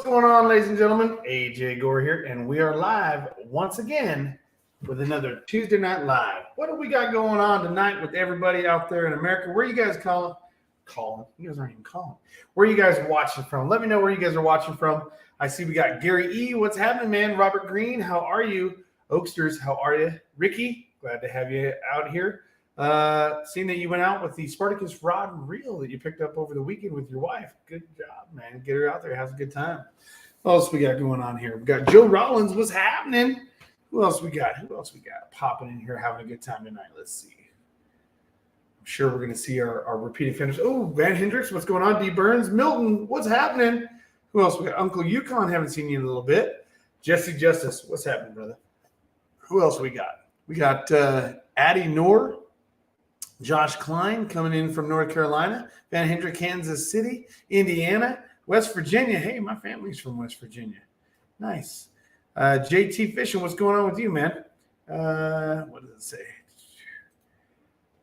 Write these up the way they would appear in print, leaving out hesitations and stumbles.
going on, ladies and gentlemen? AJ Gore here, and we are live once again with another Tuesday Night Live. What do we got going on tonight with everybody out there in America? Where are you guys calling? You guys aren't even calling. Where are you guys watching from? Let me know where you guys are watching from. I see we got Gary E. What's happening, man? Robert Green, how are you? Oaksters, how are you? Ricky, glad to have you out here. Seeing that you went out with the Spartacus rod and reel that you picked up over the weekend with your wife. Good job, man. Get her out there. Have a good time. What else we got going on here? We got Joe Rollins. What's happening? Who else we got? Popping in here having a good time tonight? Let's see. I'm sure we're going to see our repeated finish. Oh, Van Hendricks. What's going on? D. Burns. Milton. What's happening? Who else we got? Uncle Yukon. Haven't seen you in a little bit. Jesse Justice. What's happening, brother? Who else we got? We got Addie Noor. Josh Klein coming in from North Carolina, Van Hendrick, Kansas City, Indiana, West Virginia. Hey, my family's from West Virginia. Nice. JT Fishing, what's going on with you, man? What does it say?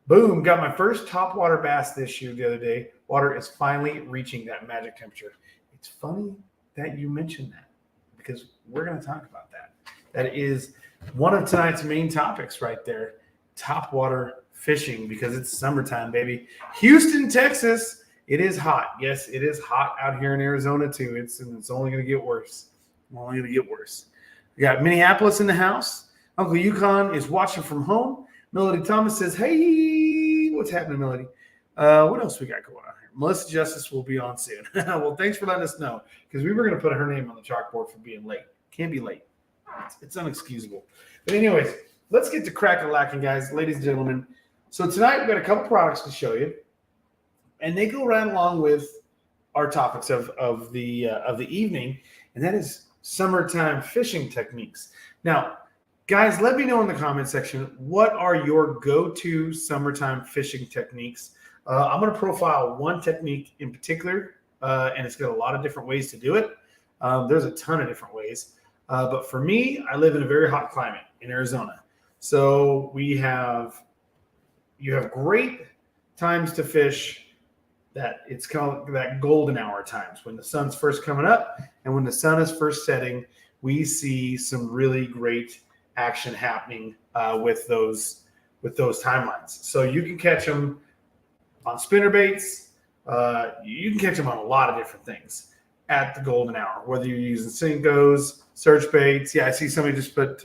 Boom, got my first topwater bass this year the other day. Water is finally reaching that magic temperature. It's funny that you mentioned that because we're going to talk about that. That is one of tonight's main topics right there, topwater fishing, because it's summertime, baby. Houston, Texas, it is hot. Yes, it is hot out here in Arizona too. It's only going to get worse. We got Minneapolis in the house. Uncle Yukon is watching from home. Melody Thomas says, hey, what's happening, Melody? What else we got going on here? Melissa Justice will be on soon. Well, thanks for letting us know, because we were going to put her name on the chalkboard for being late. Can't be late. It's unexcusable. But anyways, let's get to crack-a-lacking, guys, ladies and gentlemen. So tonight we've got a couple products to show you, and they go right along with our topics of the evening, and that is summertime fishing techniques. Now, guys, let me know in the comment section, what are your go-to summertime fishing techniques? I'm going to profile one technique in particular, and it's got a lot of different ways to do it. There's a ton of different ways, but for me, I live in a very hot climate in Arizona, so you have great times to fish that it's called that golden hour times when the sun's first coming up and when the sun is first setting. We see some really great action happening with those timelines. So you can catch them on spinner baits. You can catch them on a lot of different things at the golden hour, whether you're using Cincos, search baits. Yeah, I see somebody just put,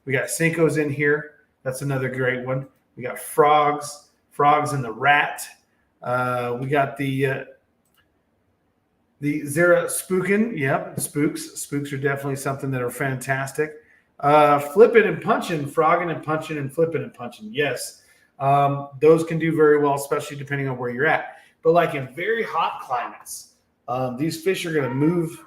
we got Cincos in here. That's another great one. We got frogs and the rat. We got the Zera spookin'. Yep, spooks. Spooks are definitely something that are fantastic. Flipping and punching, frogging and punching, and flipping and punching. Yes, those can do very well, especially depending on where you're at. But like in very hot climates, these fish are going to move.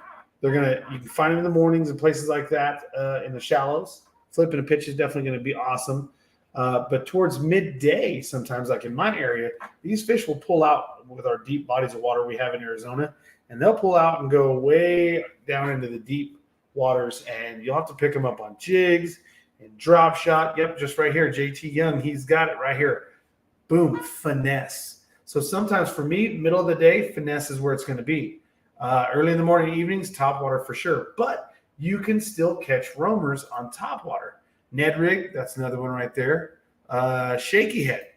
You can find them in the mornings and places like that in the shallows. Flipping a pitch is definitely going to be awesome. But towards midday, sometimes like in my area, these fish will pull out with our deep bodies of water we have in Arizona, and they'll pull out and go way down into the deep waters, and you'll have to pick them up on jigs and drop shot. Yep, just right here, JT Young, he's got it right here. Boom, finesse. So sometimes for me, middle of the day, finesse is where it's going to be. Early in the morning, evenings, topwater for sure. But you can still catch roamers on topwater. Ned rig, that's another one right there. Shaky head.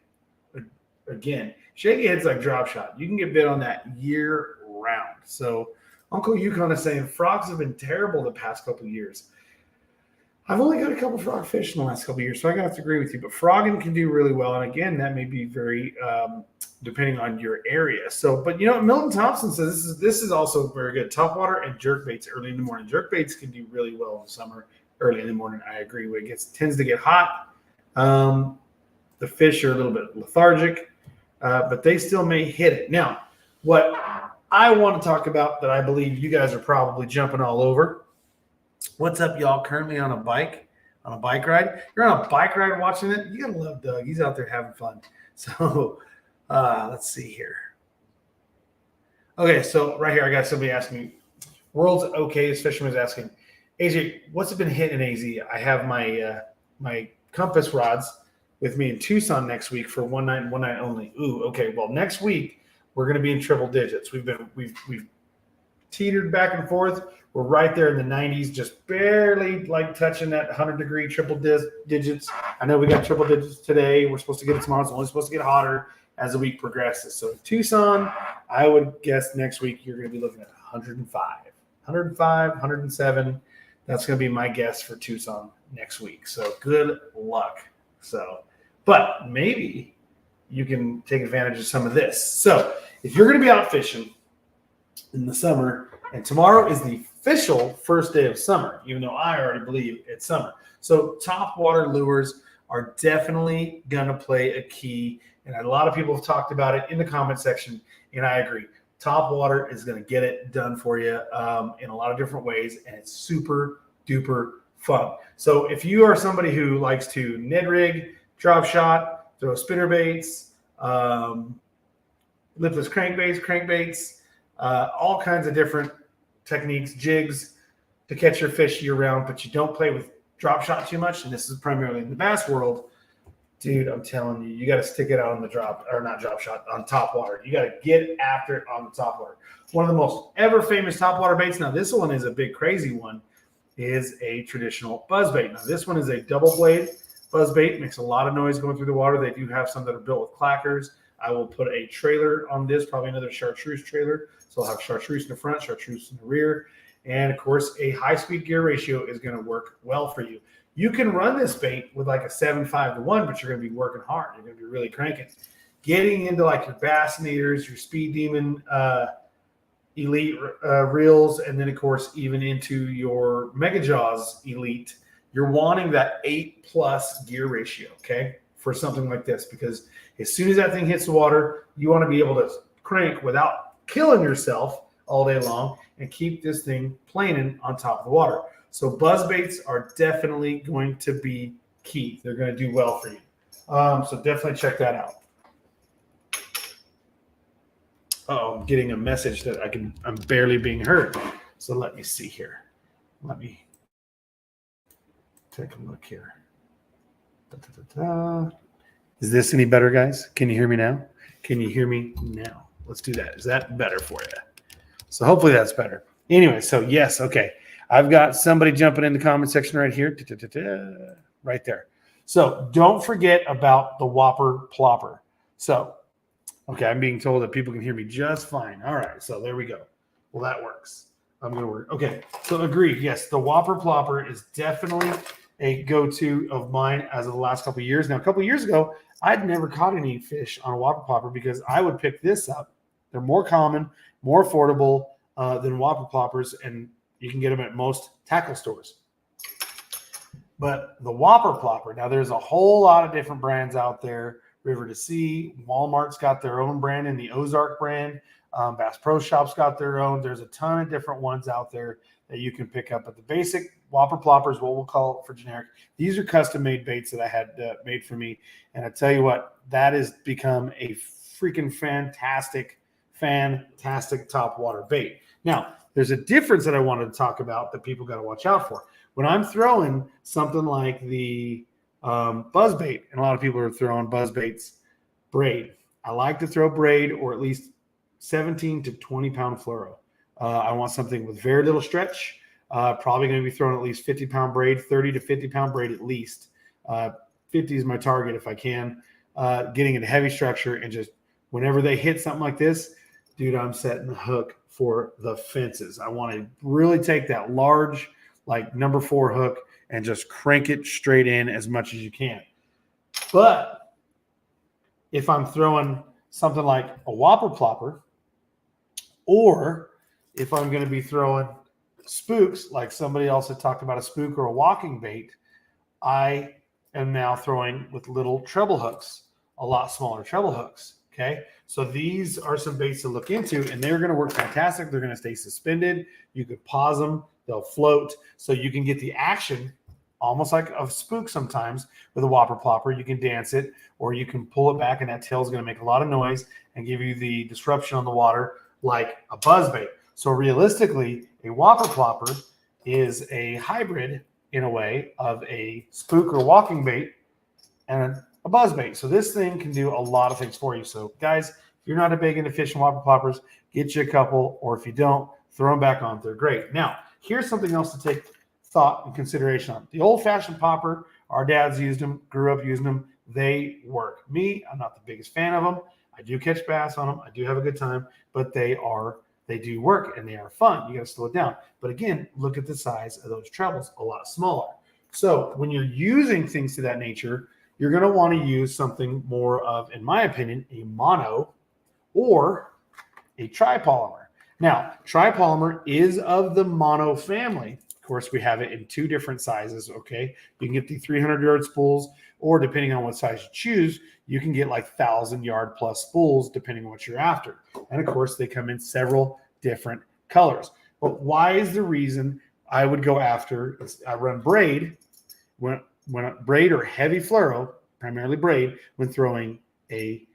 Again, shaky head's like drop shot. You can get bit on that year round. So Uncle Yukon is saying frogs have been terrible the past couple of years. I've only got a couple frog fish in the last couple of years, so I got to agree with you. But frogging can do really well. And again, that may be very depending on your area. So, but you know, Milton Thompson says this is also very good. Topwater and jerk baits early in the morning. Jerk baits can do really well in the summer. Early in the morning, I agree. When it tends to get hot, the fish are a little bit lethargic, but they still may hit it. Now, what I want to talk about that I believe you guys are probably jumping all over. What's up, y'all? Currently on a bike ride. You're on a bike ride watching it. You gotta love Doug. He's out there having fun. So let's see here. Okay, so right here, I got somebody asking me, World's okay, this fisherman's asking, AJ, what's it been hitting in AZ? I have my my compass rods with me in Tucson next week for one night and one night only. Ooh, okay. Well, next week we're going to be in triple digits. We've teetered back and forth. We're right there in the 90s, just barely like touching that 100-degree triple digits. I know we got triple digits today. We're supposed to get it tomorrow. It's only supposed to get hotter as the week progresses. So in Tucson, I would guess next week you're going to be looking at 105, 107. That's going to be my guess for Tucson next week. So good luck. But maybe you can take advantage of some of this. So if you're going to be out fishing in the summer, and tomorrow is the official first day of summer, even though I already believe it's summer. So Topwater lures are definitely going to play a key. And a lot of people have talked about it in the comment section, and I agree. Topwater is going to get it done for you in a lot of different ways, and it's super duper fun. So if you are somebody who likes to Ned rig, drop shot, throw spinner baits, lipless crankbaits, all kinds of different techniques, jigs to catch your fish year round, but you don't play with drop shot too much, and this is primarily in the bass world, dude, I'm telling you, you got to stick it out on the on Topwater. You got to get after it on the Topwater. One of the most ever famous Topwater baits, now this one is a big crazy one, is a traditional buzzbait. Now this one is a double blade buzzbait, makes a lot of noise going through the water. They do have some that are built with clackers. I will put a trailer on this, probably another chartreuse trailer. So I'll have chartreuse in the front, chartreuse in the rear. And of course, a high-speed gear ratio is going to work well for you. You can run this bait with like a 7.5 to 1, but you're going to be working hard. You're going to be really cranking. Getting into like your Bassnators, your Speed Demon Elite reels, and then of course, even into your Mega Jaws Elite, you're wanting that 8+ gear ratio, okay, for something like this, because as soon as that thing hits the water, you want to be able to crank without killing yourself all day long and keep this thing planing on top of the water. So buzz baits are definitely going to be key. They're going to do well for you. So definitely check that out. I'm getting a message that I'm barely being heard. So let me see here. Let me take a look here. Is this any better, guys? Can you hear me now? Can you hear me now? Let's do that. Is that better for you? So hopefully that's better. Anyway, so yes, okay. I've got somebody jumping in the comment section right here. Right there. So don't forget about the Whopper Plopper. So, okay, I'm being told that people can hear me just fine. All right, so there we go. Well, that works. I'm going to work. Okay, so agreed. Yes, the Whopper Plopper is definitely a go-to of mine as of the last couple of years. Now, a couple of years ago, I'd never caught any fish on a Whopper Plopper because I would pick this up. They're more common, more affordable than Whopper Ploppers, and you can get them at most tackle stores. But the Whopper Plopper, now there's a whole lot of different brands out there. River to Sea, Walmart's got their own brand, and the Ozark brand. Bass Pro Shop's got their own. There's a ton of different ones out there that you can pick up. But the basic Whopper Plopper is what we'll call it for generic. These are custom-made baits that I had made for me. And I tell you what, that has become a freaking fantastic Topwater bait. Now, there's a difference that I wanted to talk about that people got to watch out for. When I'm throwing something like the buzzbait, and a lot of people are throwing buzzbaits, braid. I like to throw braid or at least 17 to 20 pound fluoro. I want something with very little stretch. Probably going to be throwing at least 50-pound braid, 30 to 50-pound braid at least. 50 is my target if I can. Getting into heavy structure, and just whenever they hit something like this, dude, I'm setting the hook for the fences. I want to really take that large, like number 4 hook and just crank it straight in as much as you can. But if I'm throwing something like a Whopper Plopper, or if I'm going to be throwing spooks, like somebody else had talked about a spook or a walking bait, I am now throwing with little treble hooks, a lot smaller treble hooks. Okay, so these are some baits to look into, and they're going to work fantastic. They're going to stay suspended. You could pause them. They'll float, so you can get the action almost like a spook sometimes with a Whopper Plopper. You can dance it, or you can pull it back, and that tail is going to make a lot of noise and give you the disruption on the water like a buzzbait. So realistically, a Whopper Plopper is a hybrid in a way of a spook or walking bait and a buzzbait. So this thing can do a lot of things for you. So guys, if you're not a big into fishing Whopper Ploppers, get you a couple, or if you don't, throw them back on. They're great. Now, here's something else to take thought and consideration on. The old-fashioned popper, our dads used them, grew up using them. They work. Me, I'm not the biggest fan of them. I do catch bass on them. I do have a good time, but they do work and they are fun. You got to slow it down. But again, look at the size of those trebles, a lot smaller. So when you're using things to that nature, you're going to want to use something more of, in my opinion, a mono or a tripolymer. Now, tripolymer is of the mono family. Of course, we have it in two different sizes, okay? You can get the 300-yard spools, or depending on what size you choose, you can get like 1,000-yard plus spools, depending on what you're after. And of course, they come in several different colors. But why is the reason I would go after, I run braid, when braid or heavy fluoro, primarily braid, when throwing a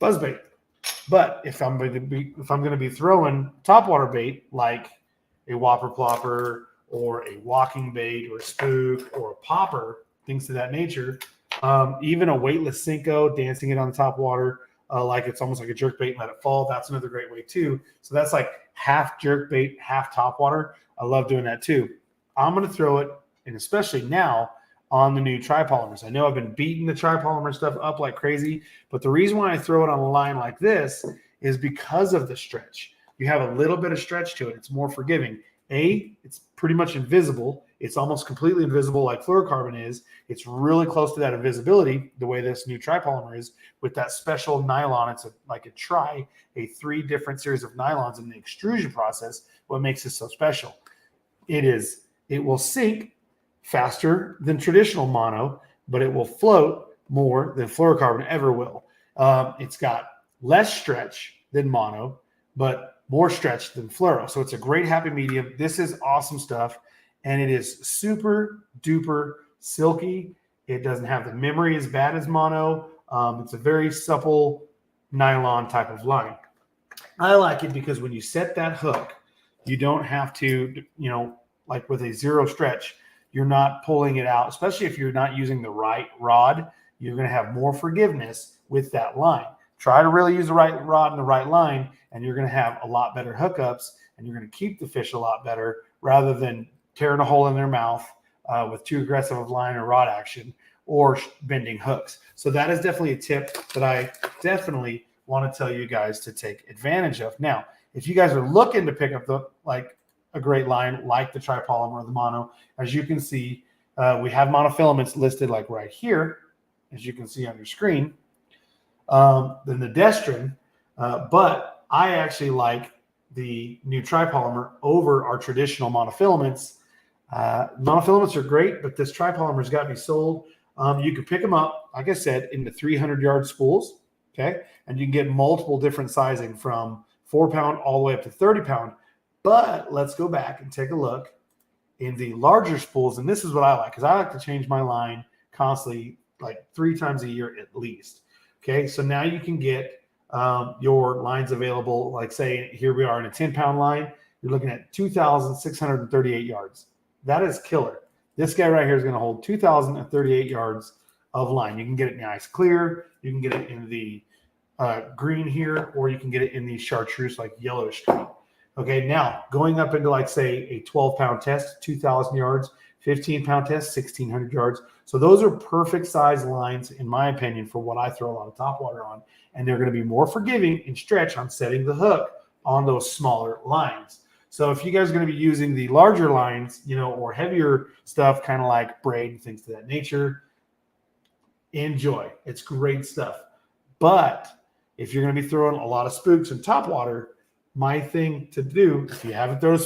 buzzbait. But if I'm going to be throwing topwater bait like a whopper plopper or a walking bait or a spook or a popper, things of that nature, even a weightless Cinco, dancing it on the top water like it's almost like a jerk bait and let it fall. That's another great way too. So that's like half jerk bait, half topwater. I love doing that too. I'm going to throw it, and especially now, on the new tripolymers. I know I've been beating the tripolymer stuff up like crazy, but the reason why I throw it on a line like this is because of the stretch. You have a little bit of stretch to it. It's more forgiving. It's pretty much invisible. It's almost completely invisible like fluorocarbon is. It's really close to that invisibility, the way this new tripolymer is, with that special nylon. It's like a 3 different series of nylons in the extrusion process, what makes it so special. It will sink faster than traditional mono, but it will float more than fluorocarbon ever will. It's got less stretch than mono, but more stretch than fluoro. So it's a great happy medium. This is awesome stuff, and it is super duper silky. It doesn't have the memory as bad as mono. It's a very supple nylon type of line. I like it because when you set that hook, you don't have to, like with a zero stretch, you're not pulling it out, especially if you're not using the right rod. You're going to have more forgiveness with that line. Try to really use the right rod and the right line, and you're going to have a lot better hookups, and you're going to keep the fish a lot better rather than tearing a hole in their mouth with too aggressive of line or rod action or bending hooks. So that is definitely a tip that I definitely want to tell you guys to take advantage of. Now, if you guys are looking to pick up a great line like the tripolymer or the mono, as you can see, we have monofilaments listed like right here, as you can see on your screen, then the Destrin, but I actually like the new tripolymer over our traditional monofilaments. Monofilaments are great, but this tripolymer's got to be sold. You can pick them up, like I said, in the 300-yard spools, okay? And you can get multiple different sizing from 4-pound all the way up to 30-pound. But let's go back and take a look in the larger spools. And this is what I like, because I like to change my line constantly, like 3 times a year at least. Okay, so now you can get your lines available. Like say, here we are in a 10-pound line. You're looking at 2,638 yards. That is killer. This guy right here is going to hold 2,038 yards of line. You can get it nice clear. You can get it in the green here, or you can get it in the chartreuse, like yellowish green. Okay, now going up into like say a 12-pound test, 2,000 yards, 15-pound test, 1,600 yards. So those are perfect size lines, in my opinion, for what I throw a lot of topwater on. And they're going to be more forgiving and stretch on setting the hook on those smaller lines. So if you guys are going to be using the larger lines, or heavier stuff, kind of like braid and things of that nature, enjoy. It's great stuff. But if you're going to be throwing a lot of spooks and topwater, my thing to do, if you haven't thrown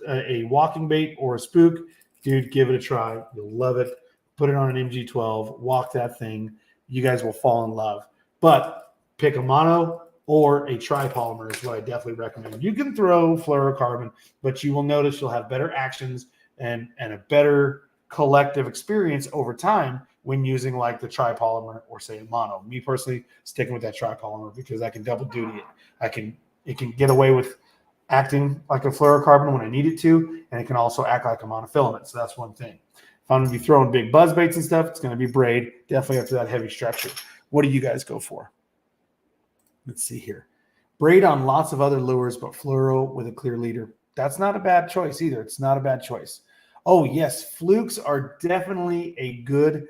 a walking bait or a spook, dude, give it a try. You'll love it. Put it on an MG12, walk that thing. You guys will fall in love. But pick a mono or a tripolymer is what I definitely recommend. You can throw fluorocarbon, but you will notice you'll have better actions and a better collective experience over time when using like the tripolymer or say a mono. Me personally, sticking with that tripolymer because I can double duty it. It can get away with acting like a fluorocarbon when I need it to, and it can also act like a monofilament. So that's one thing. If I'm going to be throwing big buzz baits and stuff, it's going to be braid, definitely after that heavy structure. What do you guys go for? Let's see here. Braid on lots of other lures, but fluoro with a clear leader. that's not a bad choice either. It's not a bad choice. Oh, yes, flukes are definitely a good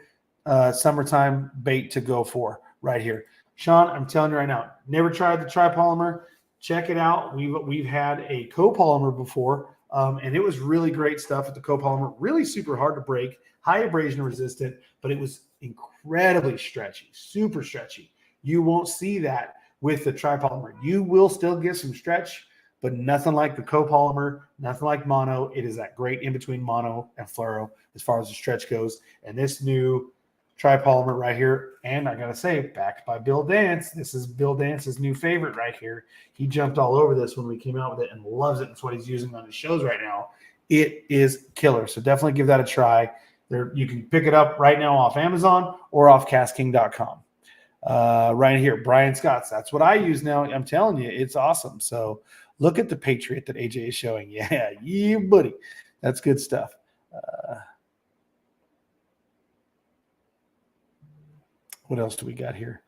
summertime bait to go for right here. Sean, I'm telling you right now, never tried the tripolymer. Check it out. We've had a copolymer before, and it was really great stuff with the copolymer. Really super hard to break, high abrasion resistant, but it was incredibly stretchy, super stretchy. You won't see that with the tripolymer. You will still get some stretch, but nothing like the copolymer, nothing like mono. It is that great in between mono and fluoro as far as the stretch goes. And this new tripolymer right here, and I gotta say, backed by Bill Dance. This is Bill Dance's new favorite right here. He jumped all over this when we came out with it and loves it. It's what he's using on his shows right now. It is killer. So definitely give that a try. There, you can pick it up right now off Amazon or off KastKing.com. Right here, Brian Scott's. That's what I use now. I'm telling you, it's awesome. So look at the Patriot that AJ is showing. Yeah, buddy. That's good stuff. What else do we got here?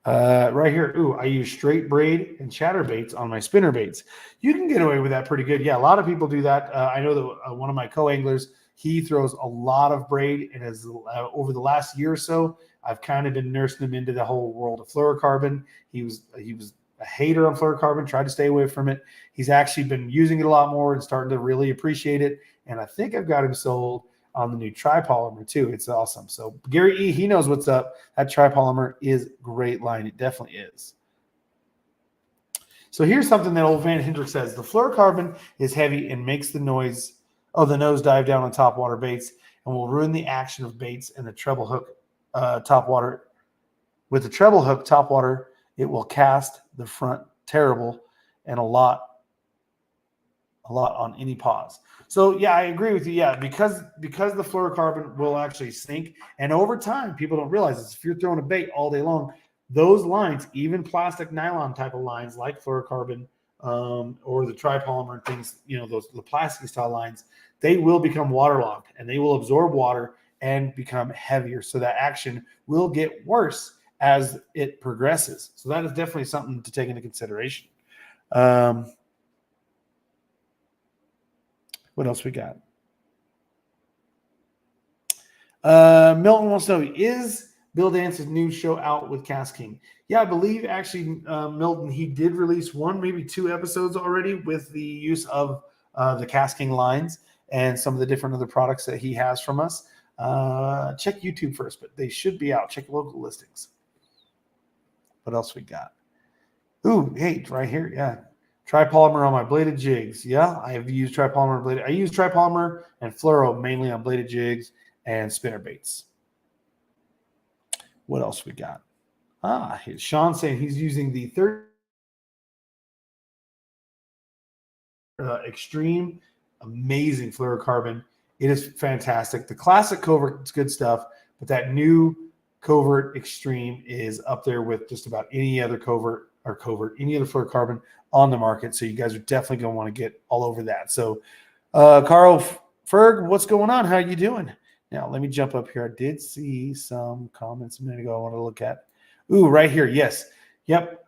Right here. Ooh, I use straight braid and chatter baits on my spinner baits. You can get away with that pretty good. Yeah, a lot of people do that. I know that one of my co-anglers, he throws a lot of braid, and as over the last year or so, I've kind of been nursing him into the whole world of fluorocarbon. He was a hater on fluorocarbon, tried to stay away from it. He's actually been using it a lot more and starting to really appreciate it. And I think I've got him sold on the new tripolymer too. It's awesome. So Gary E, he knows what's up. That tripolymer is great line. It definitely is. So here's something that old Van Hendrick says. The fluorocarbon is heavy and makes the nose dive down on topwater baits and will ruin the action of baits and the treble hook topwater. With the treble hook topwater, it will cast the front terrible and a lot on any pause. So yeah, I agree with you. Yeah, because the fluorocarbon will actually sink, and over time, people don't realize this. If you're throwing a bait all day long, those lines, even plastic nylon type of lines like fluorocarbon or the tripolymer and things, the plastic style lines, they will become waterlogged and they will absorb water and become heavier. So that action will get worse as it progresses. So that is definitely something to take into consideration. What else we got? Milton wants to know, is Bill Dance's new show out with KastKing? Yeah, I believe actually, Milton, he did release one, maybe 2 episodes already with the use of the KastKing lines and some of the different other products that he has from us. Check YouTube first, but they should be out. Check local listings. What else we got? Ooh, hey, right here. Yeah. Tripolymer on my bladed jigs. Yeah, I have used tripolymer bladed. I use tripolymer and fluoro mainly on bladed jigs and spinner baits. What else we got? Sean saying he's using the third extreme, amazing fluorocarbon. It is fantastic. The classic covert is good stuff, but that new covert extreme is up there with just about any other any other fluorocarbon on the market. So you guys are definitely going to want to get all over that. So Carl Ferg, what's going on? How are you doing? Now, let me jump up here. I did see some comments a minute ago I want to look at. Ooh, right here. Yes. Yep.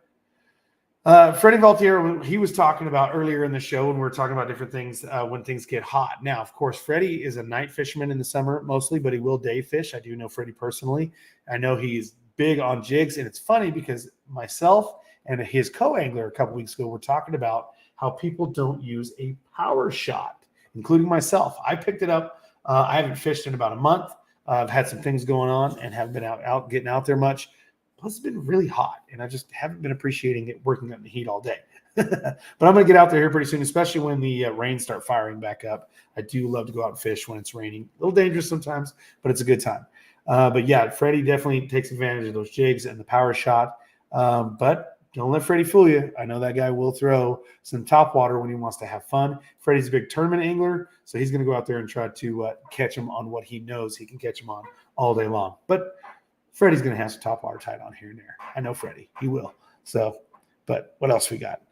Freddie Valtier, he was talking about earlier in the show when we were talking about different things when things get hot. Now, of course, Freddie is a night fisherman in the summer mostly, but he will day fish. I do know Freddie personally. I know he's big on jigs, and it's funny because myself and his co-angler a couple weeks ago were talking about how people don't use a power shot, including myself. I picked it up. I haven't fished in about a month. I've had some things going on and haven't been out getting out there much. Plus, it's been really hot, and I just haven't been appreciating it working in the heat all day. But I'm going to get out there here pretty soon, especially when the rains start firing back up. I do love to go out and fish when it's raining. A little dangerous sometimes, but it's a good time. But yeah, Freddie definitely takes advantage of those jigs and the power shot. But don't let Freddie fool you. I know that guy will throw some top water when he wants to have fun. Freddie's a big tournament angler, so he's going to go out there and try to catch him on what he knows he can catch him on all day long. But Freddie's going to have some top water tied on here and there. I know Freddie. He will. So, but what else we got?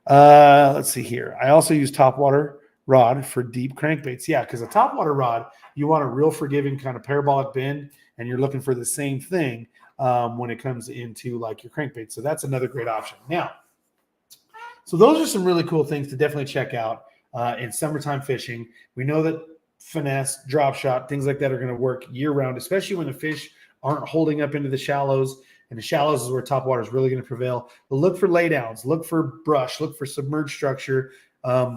Let's see here. I also use topwater rod for deep crankbaits. Yeah, because a topwater rod, you want a real forgiving kind of parabolic bend, and you're looking for the same thing when it comes into like your crankbait. So that's another great option. Now, so those are some really cool things to definitely check out. in summertime fishing. We know that finesse, drop shot, things like that are going to work year round, especially when the fish aren't holding up into the shallows. And the shallows is where top water is really going to prevail. But look for laydowns, look for brush, look for submerged structure.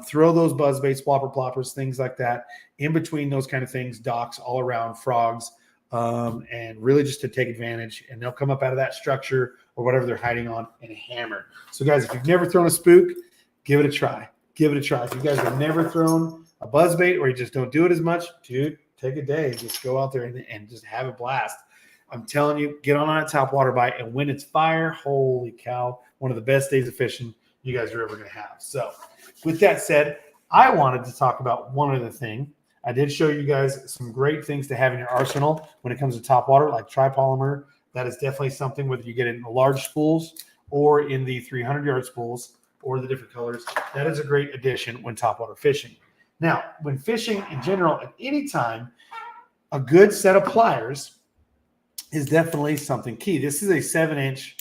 Throw those buzz baits, whopper ploppers, things like that in between those kind of things, docks all around, frogs, and really just to take advantage. And they'll come up out of that structure or whatever they're hiding on and hammer. So guys, if you've never thrown a spook, give it a try. Give it a try. If you guys have never thrown a buzz bait or you just don't do it as much, dude, take a day. Just go out there and just have a blast. I'm telling you, get on a top water bite, and when it's fire, holy cow, one of the best days of fishing you guys are ever going to have. So with that said, I wanted to talk about one other thing. I did show you guys some great things to have in your arsenal when it comes to top water, like tripolymer. That is definitely something, whether you get it in the large spools or in the 300-yard spools or the different colors. That is a great addition when topwater fishing. Now, when fishing in general, at any time, a good set of pliers is definitely something key. This is a 7-inch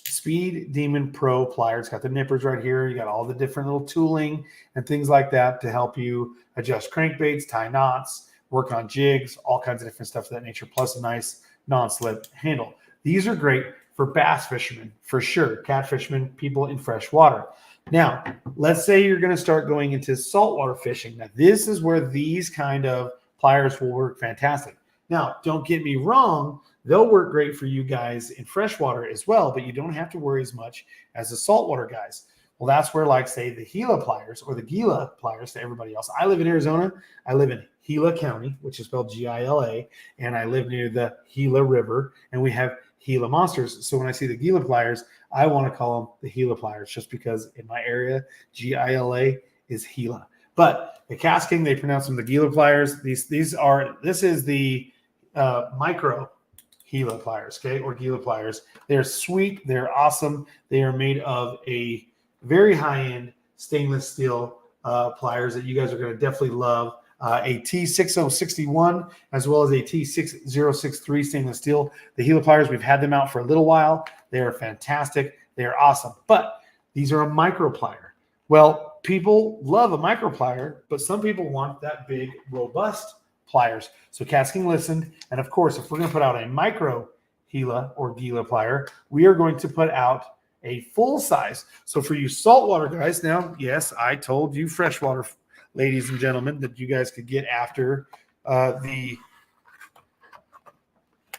Speed Demon Pro plier. It's got the nippers right here. You got all the different little tooling and things like that to help you adjust crankbaits, tie knots, work on jigs, all kinds of different stuff of that nature, plus a nice non-slip handle. These are great for bass fishermen, for sure, cat fishermen, people in fresh water. Now, let's say you're going to start going into saltwater fishing. Now, this is where these kind of pliers will work fantastic. Now, don't get me wrong, they'll work great for you guys in freshwater as well, but you don't have to worry as much as the saltwater guys. Well, that's where, like, say, the Gila pliers or the Gila pliers to everybody else. I live in Arizona. I live in Gila County, which is spelled Gila, and I live near the Gila River, and we have Gila monsters. So when I see the Gila pliers, I want to call them the Gila pliers just because in my area, Gila is Gila. But the KastKing, they pronounce them the Gila pliers. This is the micro Gila pliers, okay, or Gila pliers. They're sweet. They're awesome. They are made of a very high-end stainless steel pliers that you guys are going to definitely love. A T6061 as well as a T6063 stainless steel. The Gila pliers, we've had them out for a little while. They are fantastic. They are awesome. But these are a micro plier. Well, people love a micro plier, but some people want that big, robust pliers. So KastKing listened, and of course, if we're going to put out a micro Gila or Gila plier, we are going to put out a full size. So for you saltwater guys, now, yes, I told you freshwater ladies and gentlemen that you guys could get after the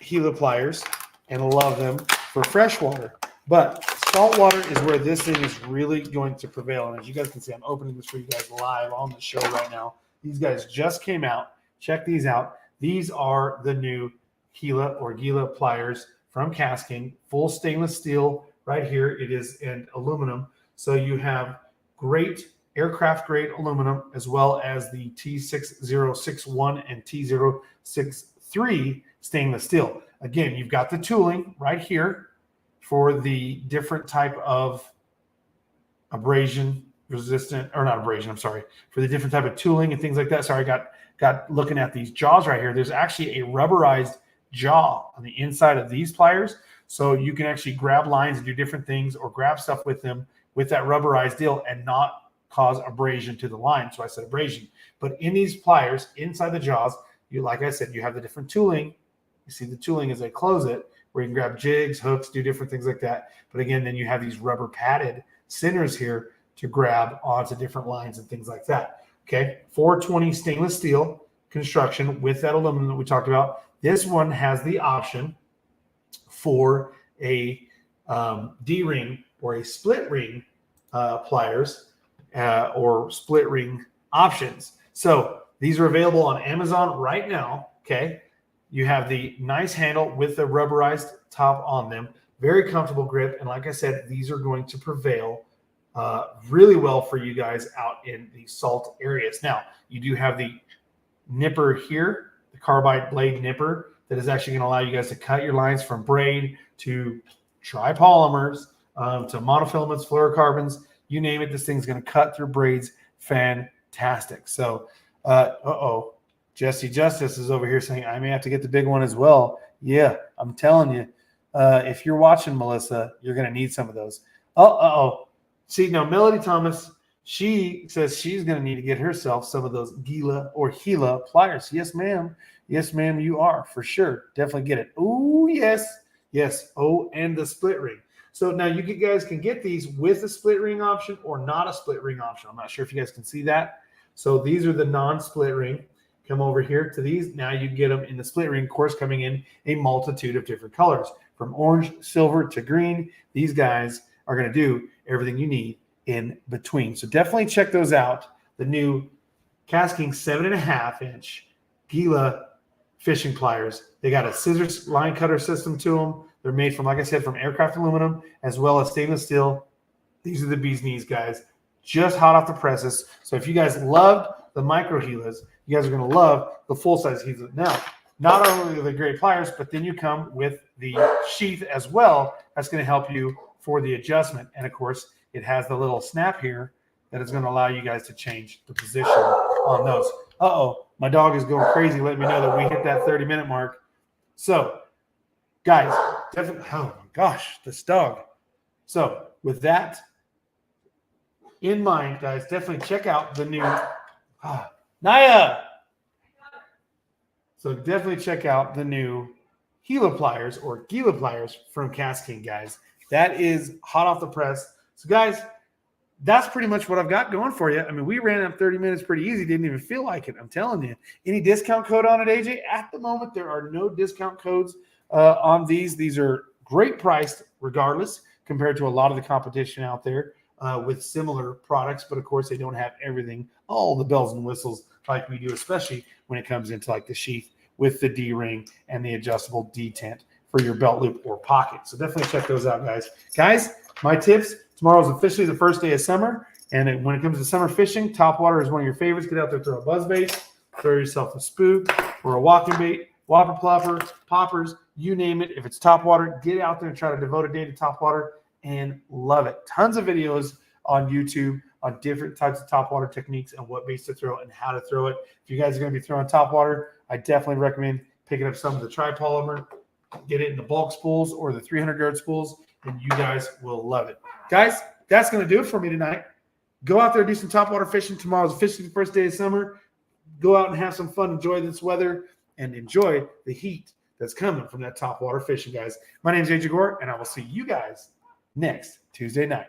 Gila pliers and love them for freshwater. But saltwater is where this thing is really going to prevail. And as you guys can see, I'm opening this for you guys live on the show right now. These guys just came out. Check these out. These are the new Gila or Gila pliers from KastKing, full stainless steel right here. It is in aluminum. So you have great aircraft grade aluminum as well as the T6061 and T063 stainless steel. Again, you've got the tooling right here for the different type of abrasion resistant, or not abrasion, I'm sorry, for the different type of tooling and things like that. Sorry, I got looking at these jaws right here. There's actually a rubberized jaw on the inside of these pliers. So you can actually grab lines and do different things or grab stuff with them with that rubberized deal and not cause abrasion to the line. So I said abrasion. But in these pliers, inside the jaws, you, like I said, you have the different tooling. You see the tooling as I close it, where you can grab jigs, hooks, do different things like that. But again, then you have these rubber padded centers here to grab onto different lines and things like that. Okay, 420 stainless steel construction with that aluminum that we talked about. This one has the option for a D-ring or a split ring pliers or split ring options. So these are available on Amazon right now. Okay, you have the nice handle with the rubberized top on them, very comfortable grip, and like I said, these are going to prevail really well for you guys out in the salt areas. Now, you do have the nipper here, the carbide blade nipper, that is actually going to allow you guys to cut your lines from braid to tripolymers to monofilaments, fluorocarbons, you name it. This thing's going to cut through braids fantastic. So, Jesse Justice is over here saying, I may have to get the big one as well. Yeah, I'm telling you, if you're watching, Melissa, you're going to need some of those. See, now Melody Thomas, she says she's going to need to get herself some of those Gila or Gila pliers. Yes, ma'am. Yes, ma'am, you are for sure. Definitely get it. Oh, yes. Yes. Oh, and the split ring. So now you guys can get these with a split ring option or not a split ring option. I'm not sure if you guys can see that. So these are the non-split ring. Come over here to these. Now you get them in the split ring, of course, coming in a multitude of different colors. From orange, silver to green, these guys are going to do everything you need in between. So definitely check those out. The new KastKing 7.5-inch Gila fishing pliers. They got a scissors line cutter system to them. They're made from, like I said, from aircraft aluminum as well as stainless steel. These are the bee's knees, guys. Just hot off the presses. So if you guys loved the micro Gilas, you guys are going to love the full-size Gila. Now, not only are they great pliers, but then you come with the sheath as well. That's going to help you for the adjustment. And, of course, it has the little snap here that is going to allow you guys to change the position on those. Uh-oh, my dog is going crazy letting me know that we hit that 30-minute mark. So, guys, definitely, oh my gosh, this dog. So, with that in mind, guys, definitely check out the new Naya. So, definitely check out the new Gila pliers or Gila pliers from KastKing, guys. That is hot off the press. So, guys, that's pretty much what I've got going for you. I mean, we ran up 30 minutes pretty easy. Didn't even feel like it. I'm telling you. Any discount code on it, AJ? At the moment, there are no discount codes on these. These are great priced regardless compared to a lot of the competition out there with similar products. But, of course, they don't have everything, all the bells and whistles like we do, especially when it comes into like the sheath with the D-ring and the adjustable detent for your belt loop or pocket. So definitely check those out, guys. Guys, my tips. Tomorrow is officially the first day of summer, and when it comes to summer fishing, Topwater is one of your favorites. Get out there, throw a buzzbait, throw yourself a spook or a walking bait, whopper plopper, poppers, you name it. If it's Topwater, get out there and try to devote a day to Topwater and love it. Tons of videos on YouTube on different types of Topwater techniques and what baits to throw and how to throw it. If you guys are going to be throwing Topwater, I definitely recommend picking up some of the tripolymer, get it in the bulk spools or the 300-yard spools, and you guys will love it. Guys, that's going to do it for me tonight. Go out there, do some topwater fishing. Tomorrow's officially the first day of summer. Go out and have some fun. Enjoy this weather and enjoy the heat that's coming from that topwater fishing, guys. My name is AJ Gore, and I will see you guys next Tuesday night.